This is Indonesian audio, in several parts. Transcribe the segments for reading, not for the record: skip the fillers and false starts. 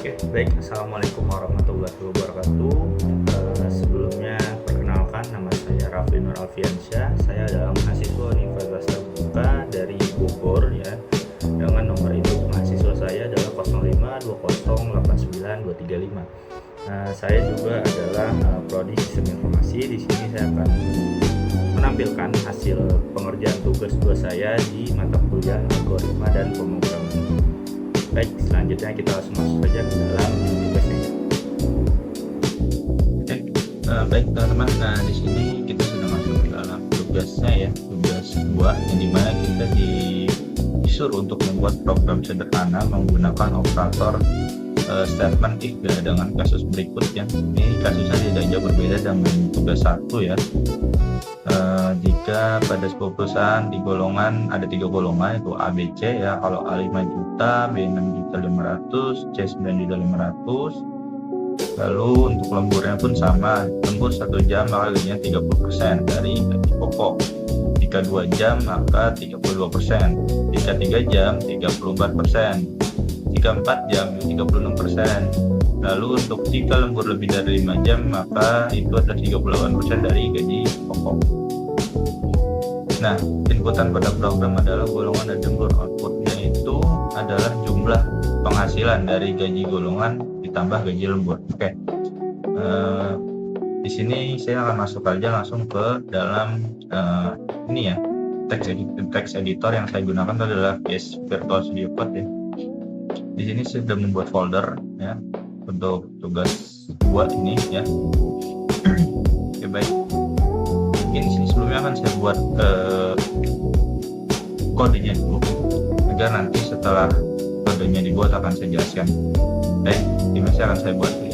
Oke, baik. Assalamualaikum warahmatullahi wabarakatuh. Sebelumnya perkenalkan, nama saya Rafli Nur Alfiansyah. Saya adalah mahasiswa Universitas Terbuka dari Bogor ya. Dengan nomor induk mahasiswa saya adalah 052089235. Saya juga adalah prodi Sistem Informasi. Di sini saya akan menampilkan hasil pengerjaan tugas 2 saya di mata kuliah algoritma dan pemrograman. Baik, selanjutnya kita langsung masuk saja ke dalam tugasnya. Oke, baik teman-teman. Nah, di sini kita sudah masuk ke dalam tugasnya ya, tugas 2 yang dimana kita disuruh untuk membuat program sederhana menggunakan operator statement if dengan kasus berikut ya. Ini kasusnya tidak jauh berbeda dengan tugas 1 ya. Jika pada sebuah perusahaan di golongan ada 3 golongan yaitu A, B, C ya. Kalau A 5 juta, B 6.500.000, C 9.500.000. Lalu untuk lemburnya pun sama, lembur 1 jam maka gajinya 30% dari gaji pokok. Jika 2 jam maka 32%, jika 3 jam 34%, jika 4 jam 36%. Lalu untuk jika lembur lebih dari 5 jam maka itu adalah 38% dari gaji pokok. Nah, inputan pada program adalah golongan dan lembur. Outputnya itu adalah jumlah penghasilan dari gaji golongan ditambah gaji lembur. Oke. Di sini saya akan masuk aja langsung ke dalam ini ya, text editor yang saya gunakan adalah VS Virtual Studio Code ya. Di sini saya sudah membuat folder ya untuk tugas 2 ini ya. Oke, baik. Mungkin sini sebelumnya akan saya buat kodenya dulu agar nanti setelah kodenya dibuat akan saya jelaskan. Baik, ini masih akan saya buat dulu.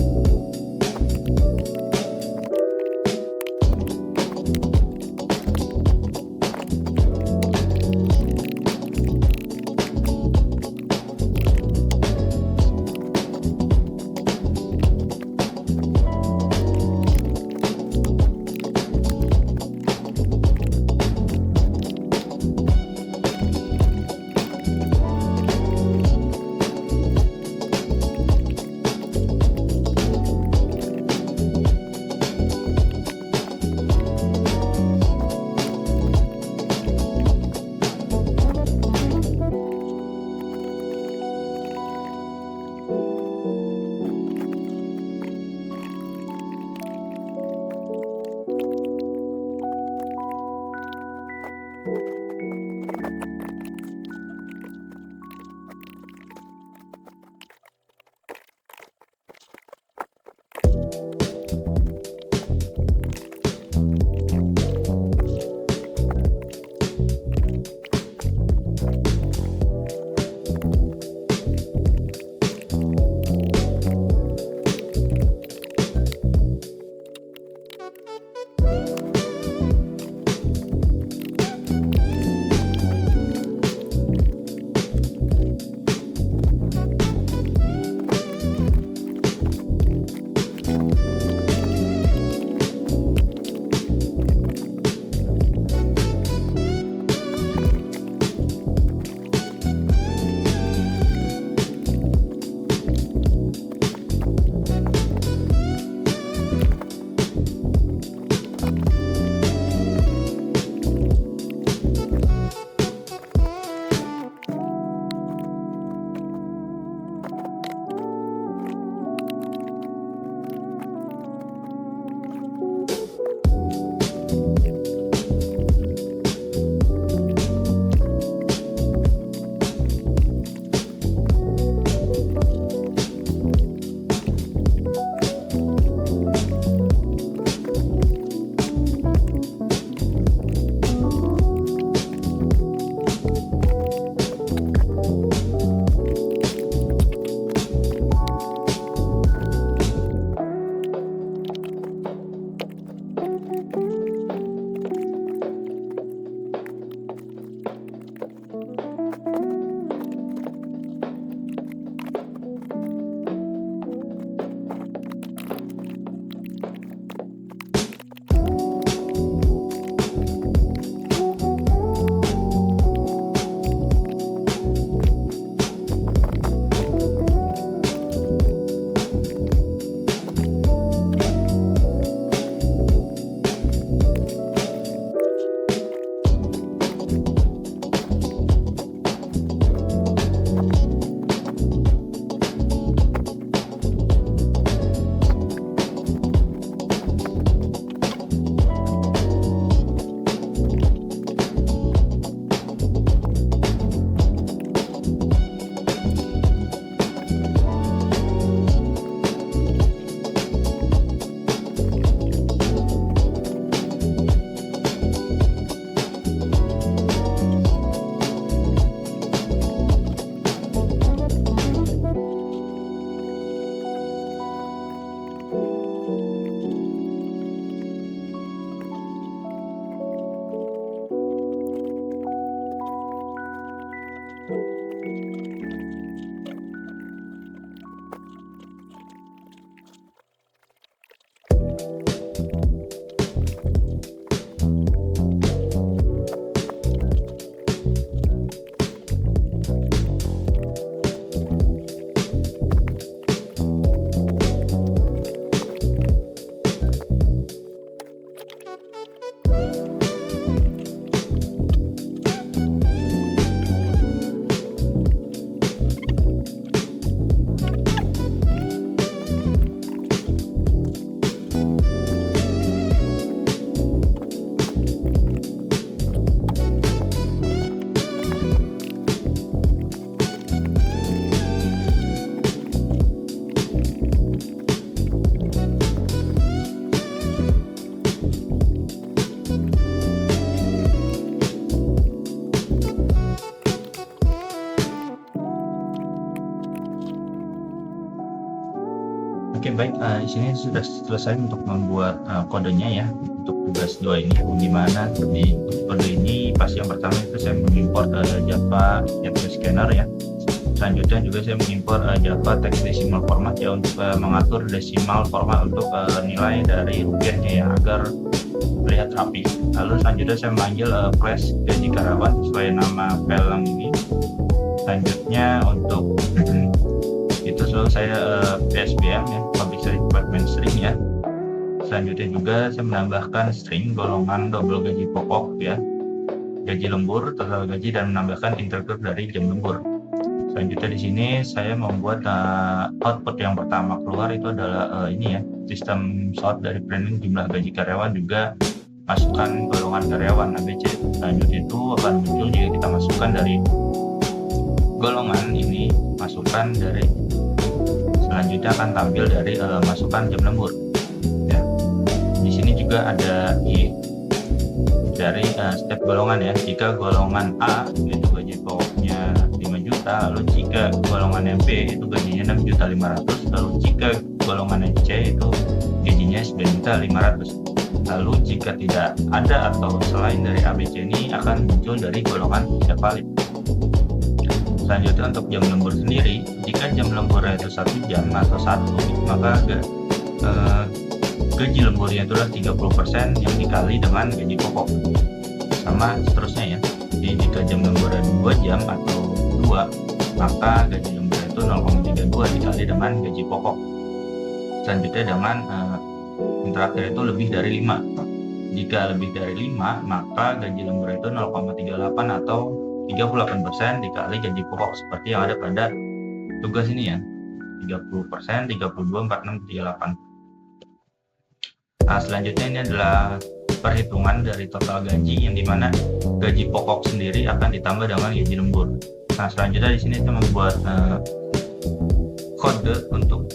Oke, baik, di sini sudah selesai untuk membuat kodenya ya untuk tugas 2 ini. Gimana di kode ini, pas yang pertama itu saya mengimport Java Gateway Scanner ya. Selanjutnya juga saya mengimport Java Text Decimal Format ya untuk mengatur desimal format untuk nilai dari rupiahnya ya agar terlihat rapi. Lalu selanjutnya saya memanggil flash gaji karyawan sesuai nama file yang ini. Selanjutnya untuk itu selalu saya PSBM ya, Public Service Department String ya. Selanjutnya juga saya menambahkan string golongan double gaji pokok ya, gaji lembur, total gaji, dan menambahkan intergroup dari jam lembur. Selanjutnya di sini saya membuat output yang pertama keluar itu adalah ini ya, sistem sort dari printing jumlah gaji karyawan juga masukkan golongan karyawan ABC. Selanjutnya itu akan muncul jika kita masukkan dari golongan ini, masukkan dari selanjutnya akan tampil dari masukan jam lembur ya. Di sini juga ada dari step golongan ya. Jika golongan A itu gaji pokoknya 5 juta, lalu jika golongan B itu gajinya 6.500.000, lalu jika golongan C itu gajinya 9.500.000. Lalu jika tidak ada atau selain dari ABC ini akan muncul dari golongan tidak valid. Selanjutnya untuk jam lembur sendiri, jika jam lemburnya itu 1 jam atau 1, maka gaji lemburnya itulah 30% yang dikali dengan gaji pokok, sama seterusnya ya. Jadi jika jam lemburnya 2 jam atau 2, maka gaji lemburnya itu 0,32 dikali dengan gaji pokok. Selanjutnya dengan yang terakhir itu lebih dari 5. Jika lebih dari 5, maka gaji lembur itu 0,38 atau 38% dikali gaji pokok seperti yang ada pada tugas ini ya. 30%, 32, 46, 38. Nah, selanjutnya ini adalah perhitungan dari total gaji yang dimana gaji pokok sendiri akan ditambah dengan gaji lembur. Nah, selanjutnya di sini saya membuat kode untuk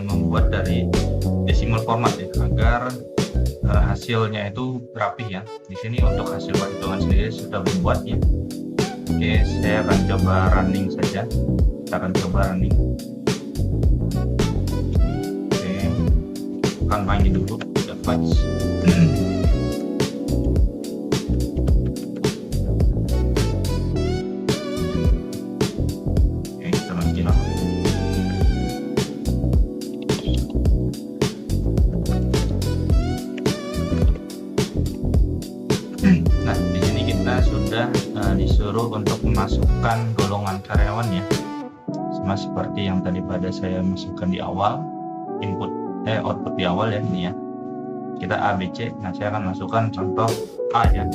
membuat dari decimal format ya, agar hasilnya itu rapi ya. Di sini untuk hasil perhitungan sendiri sudah membuat ya. Oke, saya akan coba running saja. Kita akan coba running. Oke, akan panggil dulu device. Oke, kita panggil lah. Nah, di sini kita sudah disuruh untuk memasukkan golongan karyawan ya, sama seperti yang tadi pada saya masukkan di awal, output di awal ya. Ini ya, kita ABC. Nah, saya akan masukkan contoh A ya,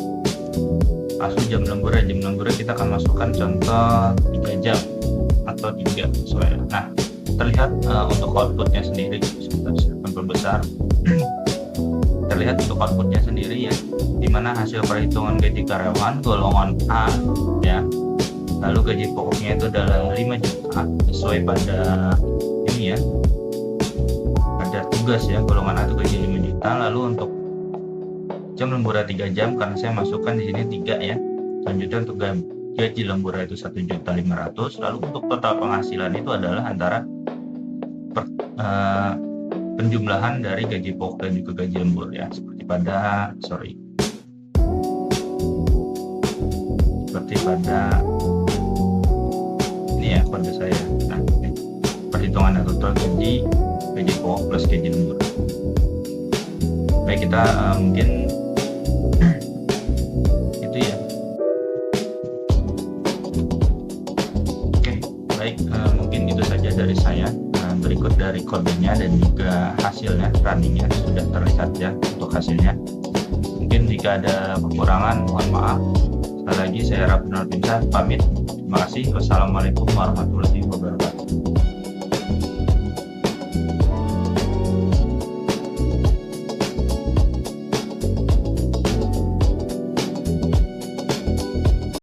lalu jam lemburnya kita akan masukkan contoh 3 jam atau 3 sesuai. Nah, terlihat untuk outputnya sendiri, sebentar saya akan perbesar. Terlihat untuk outputnya sendiri ya, dimana hasil perhitungan gaji karyawan golongan A ya, lalu gaji pokoknya itu adalah 5 juta sesuai pada ini ya, pada tugas ya, golongan A itu gaji 5 juta. Lalu untuk jam lembur 3 jam karena saya masukkan di sini 3 ya. Selanjutnya untuk gaji lembur itu 1.500.000. Lalu untuk total penghasilan itu adalah antara penjumlahan dari gaji pokok dan juga gaji lembur ya, seperti pada ini ya kode saya. Nah, perhitungan total gaji pokok plus gaji lembur. Baik, kita mungkin itu ya. Oke, baik, mungkin itu saja dari saya. Berikut dari kodenya dan juga hasilnya, runningnya sudah terlihat ya untuk hasilnya. Mungkin jika ada kekurangan mohon maaf. Sekali lagi saya Rabbunur Binsar pamit. Terima kasih. Wassalamualaikum warahmatullahi wabarakatuh.